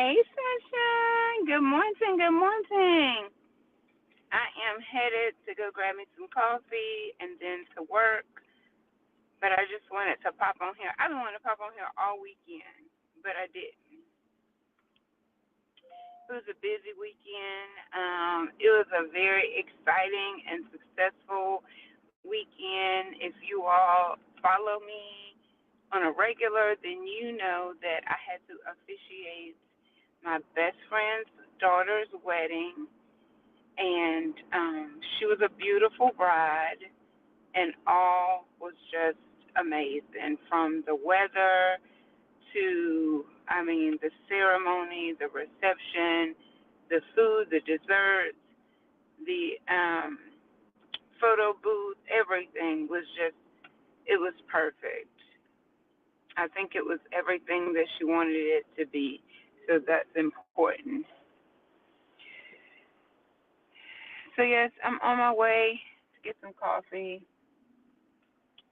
Hey, Sunshine. Good morning. Good morning. I am headed to go grab me some coffee and then to work, but I just wanted to pop on here. I've been wanting to pop on here all weekend, but I didn't. It was a busy weekend. It was a very exciting and successful weekend. If you all follow me on a regular, then you know that I had to officiate my best friend's daughter's wedding, and she was a beautiful bride, and all was just amazing from the weather to, the ceremony, the reception, the food, the desserts, the photo booth, everything was just, it was perfect. I think it was everything that she wanted it to be, so that's important. So, yes, I'm on my way to get some coffee.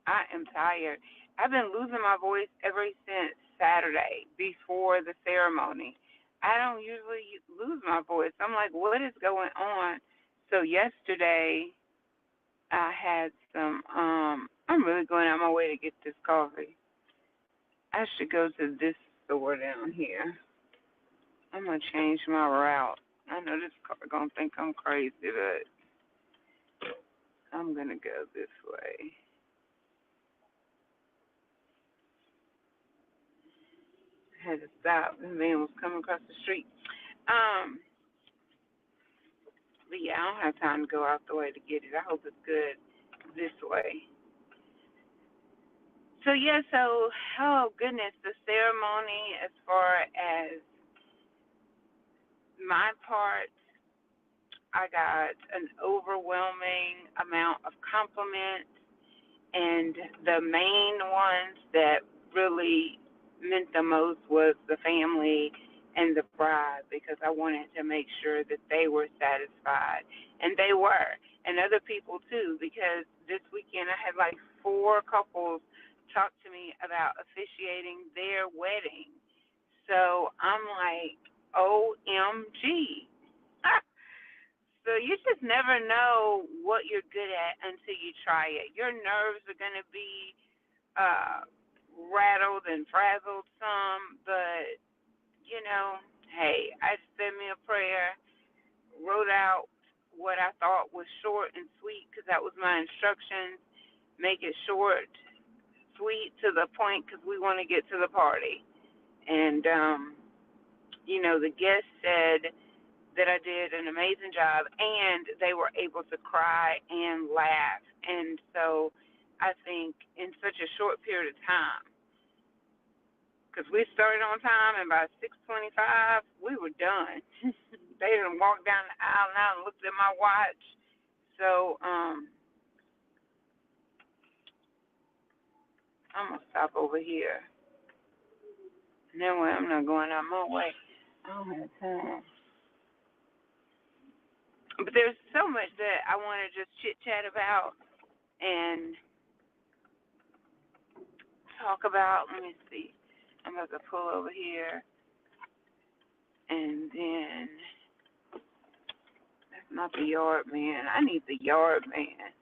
I am tired. I've been losing my voice ever since Saturday before the ceremony. I don't usually lose my voice. I'm like, what is going on? So yesterday I had some I'm really going out my way to get this coffee. I should go to this store down here. I'm gonna change my route. I know this car gonna think I'm crazy, but I'm gonna go this way. I had to stop. The man was coming across the street. Um, but yeah, I don't have time to go out the way to get it. I hope it's good this way. So yeah, oh goodness, the ceremony as far as my part, I got an overwhelming amount of compliments, and the main ones that really meant the most was the family and the bride, because I wanted to make sure that they were satisfied, and they were, and other people too, because this weekend I had like four couples talk to me about officiating their wedding. So I'm like, OMG. So you just never know what you're good at until you try it. Your nerves are going to be uh, rattled and frazzled some, but, hey, I said me a prayer, wrote out what I thought was short and sweet because that was my instructions. Make it short, sweet, to the point because we want to get to the party. And, the guest said that I did an amazing job, and they were able to cry and laugh. And so I think in such a short period of time, because we started on time, and by 6:25 we were done. They didn't walk down the aisle now and looked at my watch. So I'm gonna stop over here. No way, I'm not going out my way. I don't have time. But there's so much that I want to just chit chat about and talk about. Let me see. I'm about to pull over here, and then that's not the yard man. I need the yard man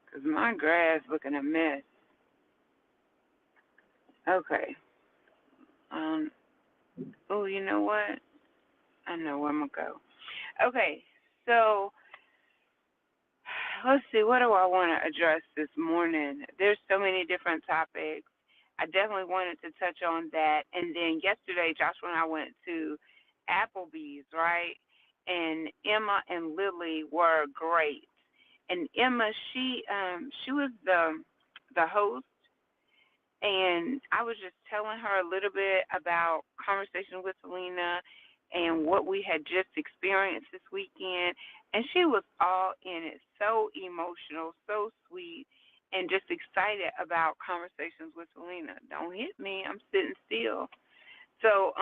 because my grass looking a mess. Okay. Um. Oh, you know what? I know where I'm gonna go. Okay. So let's see. What do I want to address this morning? There's so many different topics. I definitely wanted to touch on that. And then yesterday, Joshua and I went to Applebee's, right? And Emma and Lily were great. And Emma, she was the host, and I was just telling her a little bit about conversation with Selena and what we had just experienced this weekend, and she was all in it, so emotional, so sweet, and just excited about conversations with Selena. Don't hit me, I'm sitting still. So,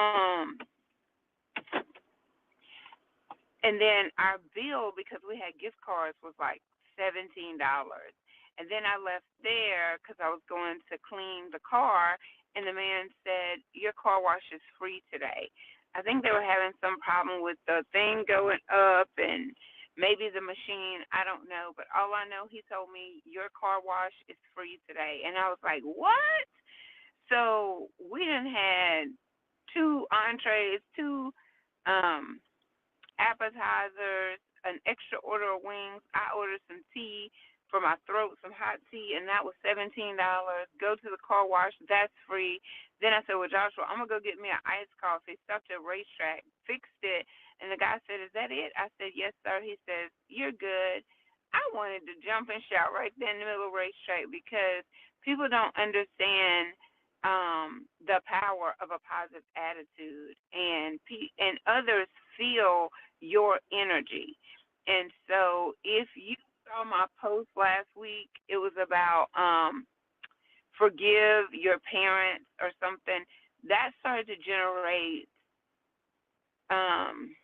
and then our bill, because we had gift cards, was like $17. And then I left there because I was going to clean the car, and the man said, "Your car wash is free today." I think they were having some problem with the thing going up and maybe the machine. I don't know, but all I know, he told me your car wash is free today, and I was like, "What?" So we done had two entrees, two um appetizers, an extra order of wings. I ordered some tea for my throat, some hot tea, and that was $17. Go to the car wash, that's free. Then I said, "Well, Joshua, I'm gonna go get me an iced coffee." Stopped at a racetrack, fixed it, and the guy said, "Is that it?" I said, "Yes, sir." He says, "You're good." I wanted to jump and shout right there in the middle of the racetrack because people don't understand the power of a positive attitude, and others feel your energy. And so if you saw my post last week, it was about forgive your parents or something. That started to generate um,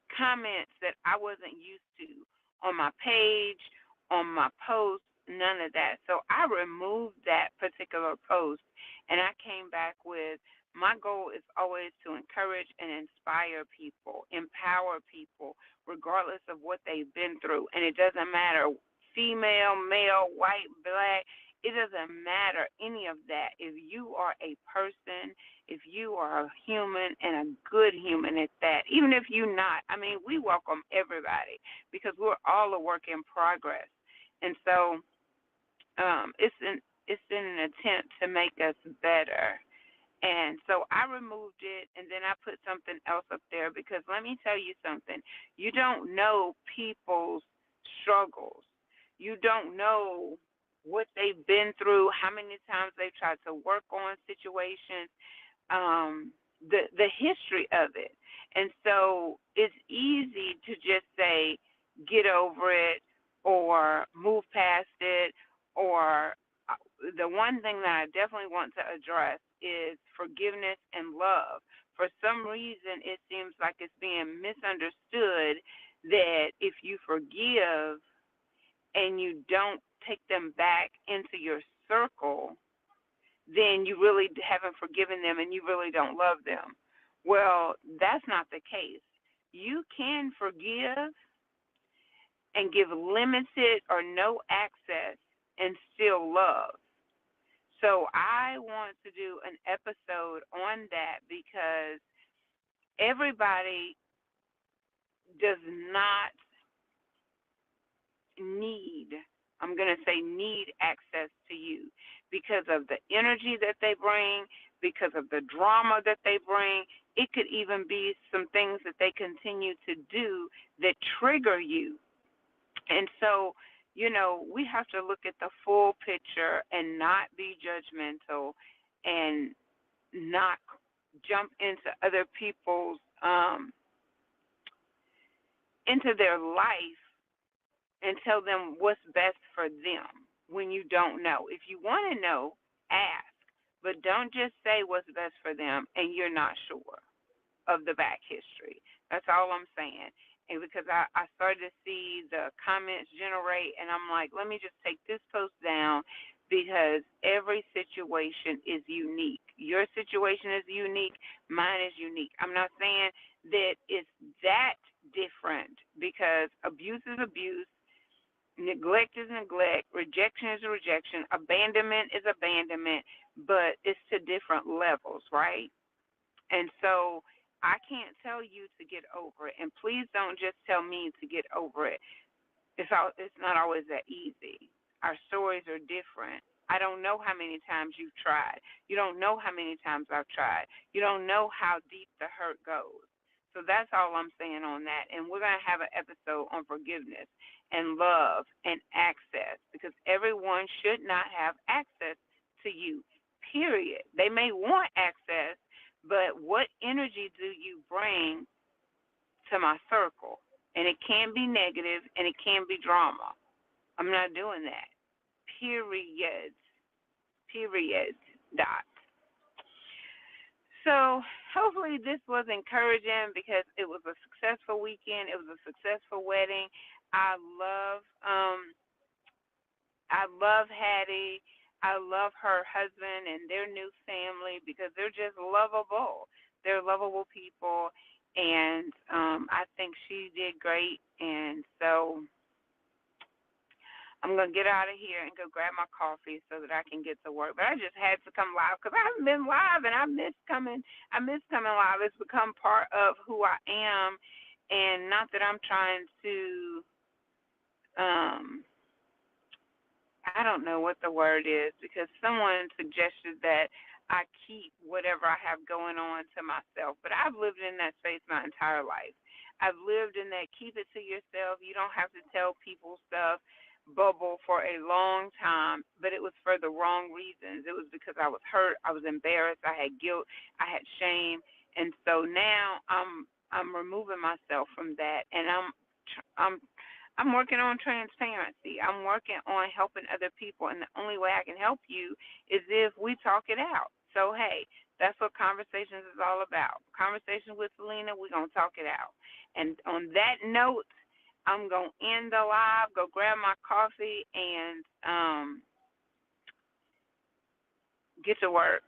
comments that I wasn't used to on my page, on my post, none of that. So I removed that particular post and I came back with my goal is always to encourage and inspire people, empower people, regardless of what they've been through. And it doesn't matter female, male, white, black, it doesn't matter any of that. If you are a person, if you are a human and a good human at that, even if you're not, I mean, we welcome everybody because we're all a work in progress. And so it's an attempt to make us better. And so I removed it and then I put something else up there because let me tell you something. You don't know people's struggles. You don't know what they've been through, how many times they've tried to work on situations, the history of it. And so it's easy to just say, get over it or move past it or the one thing that I definitely want to address is forgiveness and love. For some reason, it seems like it's being misunderstood that if you forgive and you don't take them back into your circle, then you really haven't forgiven them and you really don't love them. Well, that's not the case. You can forgive and give limited or no access and still love. So I want to do an episode on that because everybody does not need, I'm going to say need access to you because of the energy that they bring, because of the drama that they bring. It could even be some things that they continue to do that trigger you. And so, we have to look at the full picture and not be judgmental and not jump into other people's into their life and tell them what's best for them when you don't know. If you want to know, ask, but don't just say what's best for them and you're not sure of the back history. That's all I'm saying. And because I started to see the comments generate, and I'm like, let me just take this post down because every situation is unique. Your situation is unique. Mine is unique. I'm not saying that it's that different because abuse is abuse. Neglect is neglect, rejection is rejection, abandonment is abandonment, but it's to different levels, right? And so I can't tell you to get over it. And please don't just tell me to get over it. It's not always that easy. Our stories are different. I don't know how many times you've tried. You don't know how many times I've tried. You don't know how deep the hurt goes. So that's all I'm saying on that. And we're going to have an episode on forgiveness and love and access because everyone should not have access to you, period. They may want access, but what energy do you bring to my circle? And it can be negative and it can be drama. I'm not doing that. Period. Period. Dot. So hopefully this was encouraging because it was a successful weekend. It was a successful wedding. I love Hattie. I love her husband and their new family because they're just lovable. They're lovable people, and I think she did great. And so I'm gonna get out of here and go grab my coffee so that I can get to work. But I just had to come live because I haven't been live, and I miss coming. I miss coming live. It's become part of who I am, and not that I'm trying to. I don't know what the word is because someone suggested that I keep whatever I have going on to myself. But I've lived in that space my entire life. I've lived in that keep it to yourself. You don't have to tell people stuff bubble for a long time, but it was for the wrong reasons. It was because I was hurt, I was embarrassed, I had guilt, I had shame, and so now I'm removing myself from that, and I'm I'm working on transparency. I'm working on helping other people, and the only way I can help you is if we talk it out. So, hey, that's what conversations is all about. Conversations with Selena, we're going to talk it out. And on that note, I'm going to end the live, go grab my coffee, and get to work.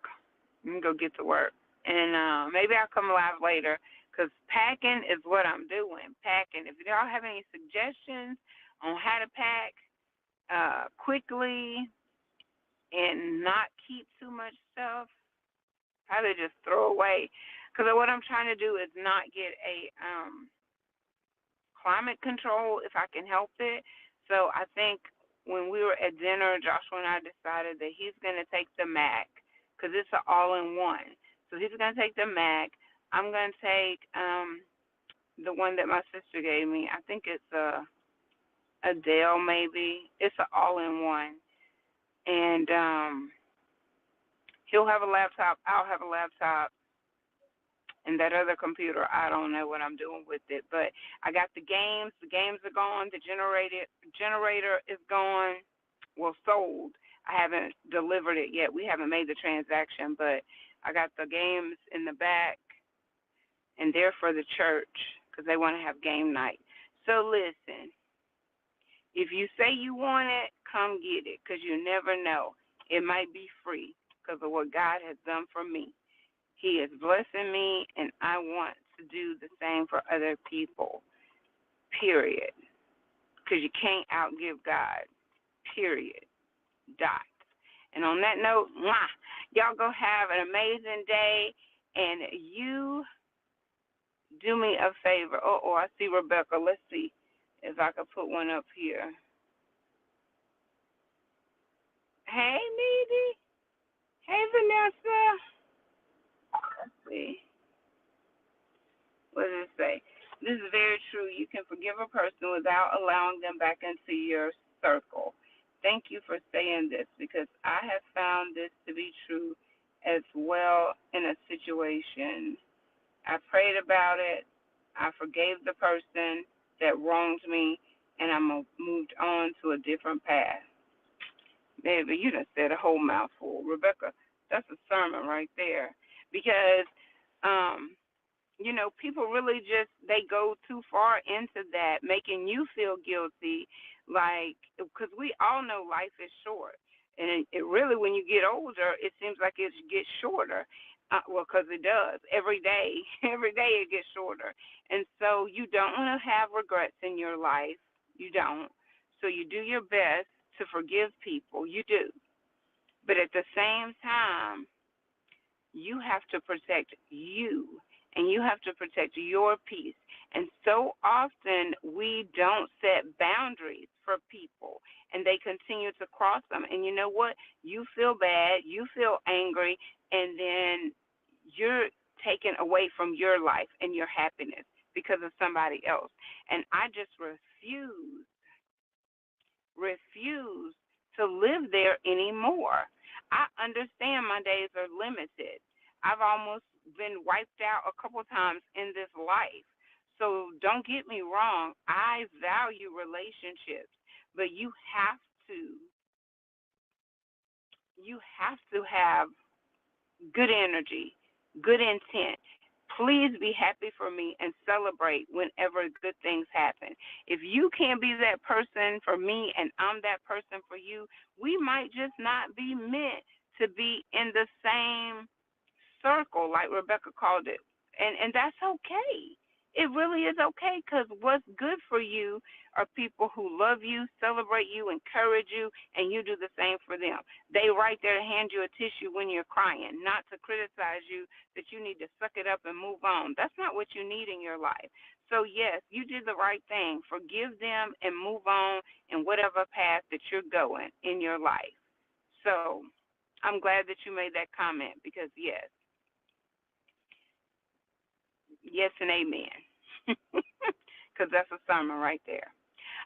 I'm going to go get to work. And maybe I'll come live later because packing is what I'm doing. Packing. If y'all have any suggestions on how to pack quickly and not keep too much stuff, probably just throw away. Because what I'm trying to do is not get a climate control if I can help it. So I think when we were at dinner, Joshua and I decided that he's going to take the Mac because it's an all-in-one. So he's going to take the Mac. I'm going to take the one that my sister gave me. I think it's a Dell maybe. It's an all-in-one. And he'll have a laptop. I'll have a laptop. And that other computer, I don't know what I'm doing with it. But I got the games. The games are gone. The generator is gone. Well, sold. I haven't delivered it yet. We haven't made the transaction, but I got the games in the back, and they're for the church because they want to have game night. So listen, if you say you want it, come get it because you never know. It might be free because of what God has done for me. He is blessing me, and I want to do the same for other people, period. Because you can't outgive God, period. Dot. And on that note, y'all go have an amazing day, and you do me a favor. I see Rebecca. Let's see if I can put one up here. Hey, Needy. Hey, Vanessa. Let's see. What does it say? This is very true. You can forgive a person without allowing them back into your circle. Thank you for saying this because I have found this to be true as well in a situation. I prayed about it. I forgave the person that wronged me, and I moved on to a different path. Baby, you done said a whole mouthful. Rebecca, that's a sermon right there. Because people really just they go too far into that, making you feel guilty, like because we all know life is short, and it really when you get older, it seems like it gets shorter. Because it does every day. Every day it gets shorter, and so you don't want to have regrets in your life. You don't. So you do your best to forgive people. You do, but at the same time, you have to protect you and you have to protect your peace. And so often we don't set boundaries for people and they continue to cross them. And you know what? You feel bad, you feel angry, and then you're taken away from your life and your happiness because of somebody else. And I just refuse to live there anymore. I understand my days are limited. I've almost been wiped out a couple times in this life. So don't get me wrong, I value relationships, but you have to have good energy, good intent. Please be happy for me and celebrate whenever good things happen. If you can't be that person for me and I'm that person for you, we might just not be meant to be in the same circle, like Rebecca called it. And that's okay. It really is okay, because what's good for you are people who love you, celebrate you, encourage you, and you do the same for them. They right there to hand you a tissue when you're crying, not to criticize you that you need to suck it up and move on. That's not what you need in your life. So, yes, you did the right thing. Forgive them and move on in whatever path that you're going in your life. So, I'm glad that you made that comment because, yes and amen. Because that's a sermon right there.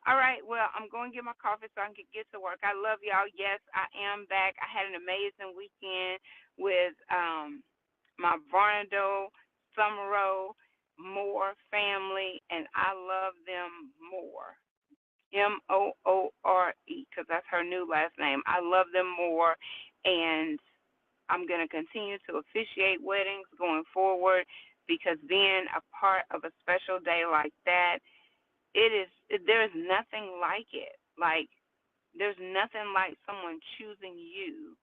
All right, well, I'm going to get my coffee so I can get to work. I love y'all. Yes, I am back. I had an amazing weekend with my Varnado, Summerall, Moore family, and I love them more. Moore, because that's her new last name. I love them more, and I'm going to continue to officiate weddings going forward because being a part of a special day like that, there's nothing like it. Like, there's nothing like someone choosing you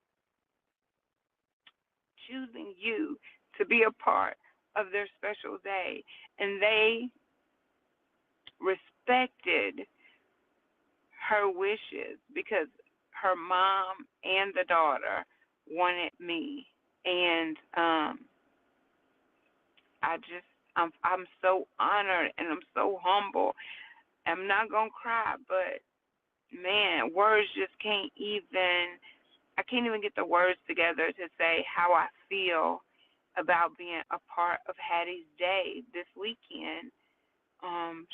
to be a part of their special day. And they respected her wishes because her mom and the daughter wanted me. And I'm so honored and I'm so humble. I'm not gonna cry, but man, words just I can't even get the words together to say how I feel about being a part of Hattie's Day this weekend.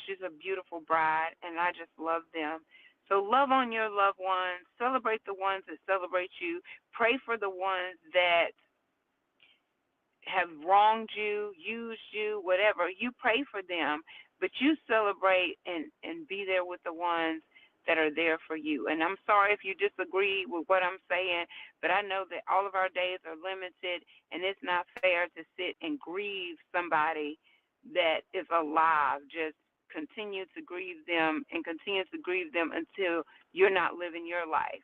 She's a beautiful bride, and I just love them. So love on your loved ones. Celebrate the ones that celebrate you. Pray for the ones that have wronged you, used you, whatever. You pray for them, but you celebrate and be there with the ones that are there for you. And I'm sorry if you disagree with what I'm saying, but I know that all of our days are limited, and it's not fair to sit and grieve somebody that is alive. Just continue to grieve them and continue to grieve them until you're not living your life.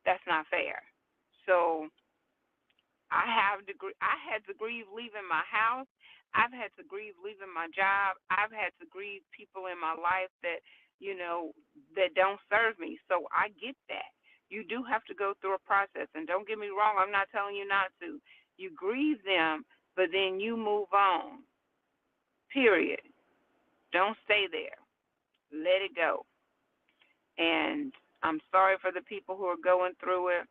That's not fair. So I had to grieve leaving my house. I've had to grieve leaving my job. I've had to grieve people in my life that, that don't serve me. So I get that. You do have to go through a process. And don't get me wrong, I'm not telling you not to. You grieve them, but then you move on. Period. Don't stay there. Let it go. And I'm sorry for the people who are going through it,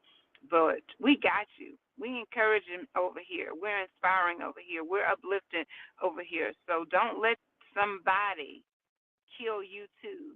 but we got you. We encouraging over here. We're inspiring over here. We're uplifting over here. So don't let somebody kill you too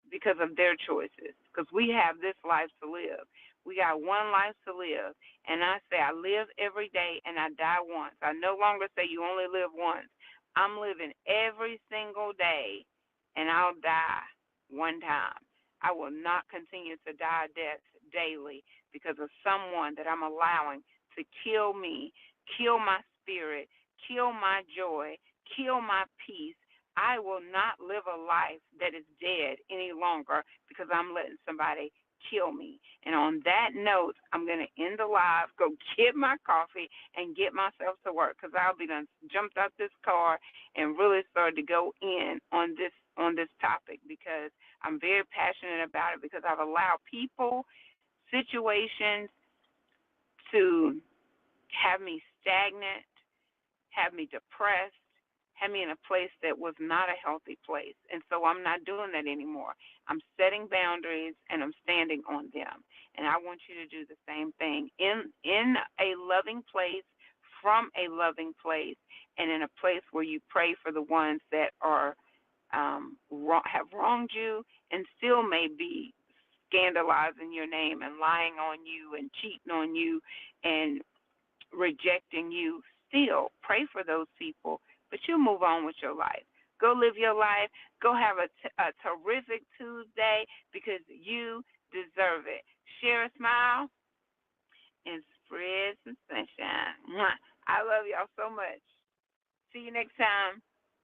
because of their choices, because we have this life to live. We got one life to live, and I say I live every day and I die once. I no longer say you only live once. I'm living every single day, and I'll die one time. I will not continue to die deaths daily because of someone that I'm allowing to kill me, kill my spirit, kill my joy, kill my peace. I will not live a life that is dead any longer because I'm letting somebody kill me. And on that note, I'm going to end the live, go get my coffee, and get myself to work because I'll be done jumped out this car and really started to go in on this topic because I'm very passionate about it because I've allowed people, situations to have me stagnant, have me depressed, had me in a place that was not a healthy place. And so I'm not doing that anymore. I'm setting boundaries and I'm standing on them. And I want you to do the same thing in a loving place, from a loving place, and in a place where you pray for the ones that are have wronged you and still may be scandalizing your name and lying on you and cheating on you and rejecting you. Still pray for those people, but you move on with your life. Go live your life. Go have a terrific Tuesday because you deserve it. Share a smile and spread some sunshine. Mwah. I love y'all so much. See you next time.